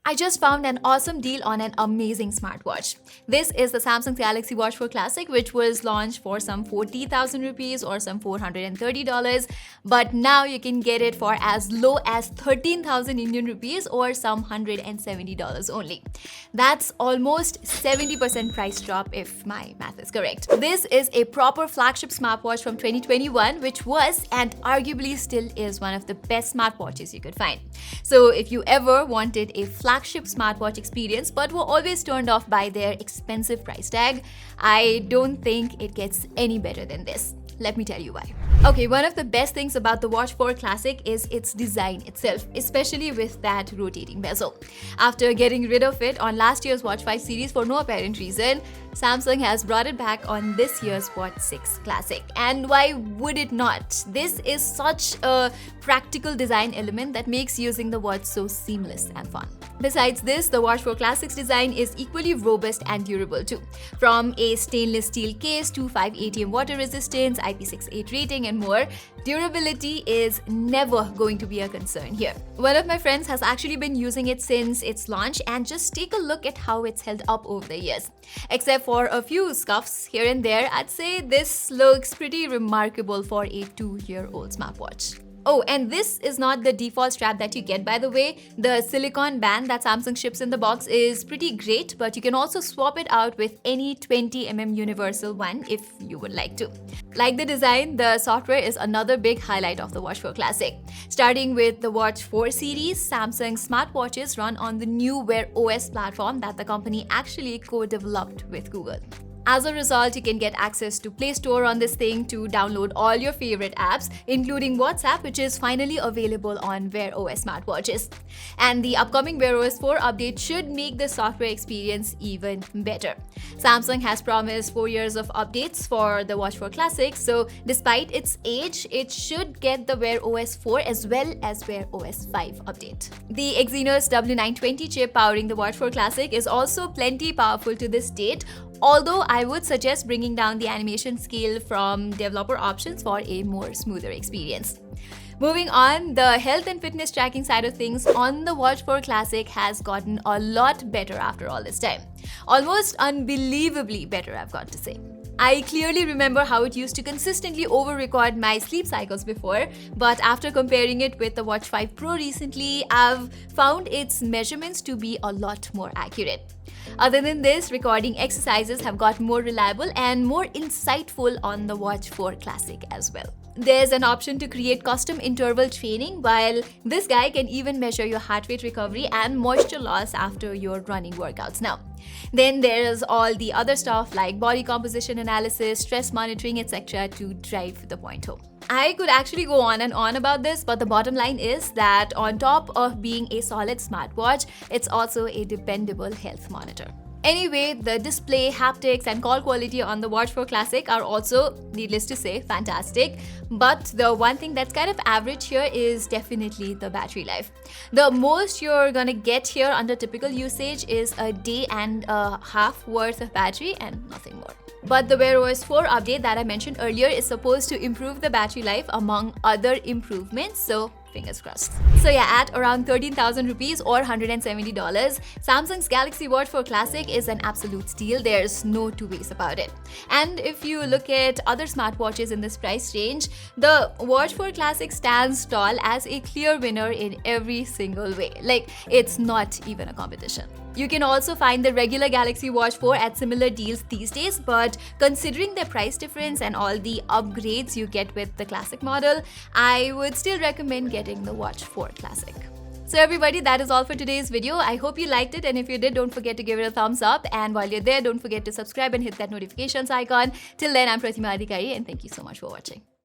I just found an awesome deal on an amazing smartwatch. This is the Samsung Galaxy Watch 4 Classic, which was launched for some 40,000 rupees or some $430, but now you can get it for as low as 13,000 Indian rupees or some $170 only. That's almost 70% price drop if my math is correct. This is a proper flagship smartwatch from 2021, which was and arguably still is one of the best smartwatches you could find. So if you ever wanted a flagship smartwatch experience but were always turned off by their expensive price tag, I don't think it gets any better than this. Let me tell you why. Okay, one of the best things about the Watch 4 Classic is its design itself, especially with that rotating bezel. After getting rid of it on last year's Watch 5 series for no apparent reason, Samsung has brought it back on this year's Watch 6 Classic. And why would it not? This is such a practical design element that makes using the watch so seamless and fun. Besides this, the Watch 4 Classic's design is equally robust and durable too. From a stainless steel case to 5 ATM water resistance, IP68 rating and more, durability is never going to be a concern here. One of my friends has actually been using it since its launch, and just take a look at how it's held up over the years. Except for a few scuffs here and there, I'd say this looks pretty remarkable for a 2-year-old smartwatch. Oh, and this is not the default strap that you get, by the way. The silicone band that Samsung ships in the box is pretty great, but you can also swap it out with any 20mm universal one if you would like to. Like the design, the software is another big highlight of the Watch 4 Classic. Starting with the Watch 4 series, Samsung smartwatches run on the new Wear OS platform that the company actually co-developed with Google. As a result, you can get access to Play Store on this thing to download all your favorite apps, including WhatsApp, which is finally available on Wear OS smartwatches. And the upcoming Wear OS 4 update should make the software experience even better. Samsung has promised 4 years of updates for the Watch 4 Classic, so despite its age, it should get the Wear OS 4 as well as Wear OS 5 update. The Exynos W920 chip powering the Watch 4 Classic is also plenty powerful to this date, although I would suggest bringing down the animation scale from developer options for a more smoother experience. Moving on, the health and fitness tracking side of things on the Watch 4 Classic has gotten a lot better after all this time. Almost unbelievably better, I've got to say. I clearly remember how it used to consistently over-record my sleep cycles before, but after comparing it with the Watch 5 Pro recently, I've found its measurements to be a lot more accurate. Other than this, recording exercises have got more reliable and more insightful on the Watch 4 Classic as well. There's an option to create custom interval training, while this guy can even measure your heart rate recovery and moisture loss after your running workouts now. Then there's all the other stuff like body composition analysis, stress monitoring, etc. to drive the point home. I could actually go on and on about this, but the bottom line is that on top of being a solid smartwatch, it's also a dependable health monitor. Anyway, the display, haptics, and call quality on the Watch 4 Classic are also, needless to say, fantastic. But the one thing that's kind of average here is definitely the battery life. The most you're gonna get here under typical usage is a day and a half worth of battery and nothing more. But the Wear OS 4 update that I mentioned earlier is supposed to improve the battery life among other improvements, so fingers crossed. So yeah, at around 13,000 rupees or $170, Samsung's Galaxy Watch 4 Classic is an absolute steal. There's no two ways about it. And if you look at other smartwatches in this price range, the Watch 4 Classic stands tall as a clear winner in every single way. Like, it's not even a competition. You can also find the regular Galaxy Watch 4 at similar deals these days, but considering the price difference and all the upgrades you get with the Classic model, I would still recommend getting the Watch 4 Classic. So everybody, that is all for today's video. I hope you liked it, and if you did, don't forget to give it a thumbs up, and while you're there, don't forget to subscribe and hit that notifications icon. Till then, I'm Pratima and thank you so much for watching.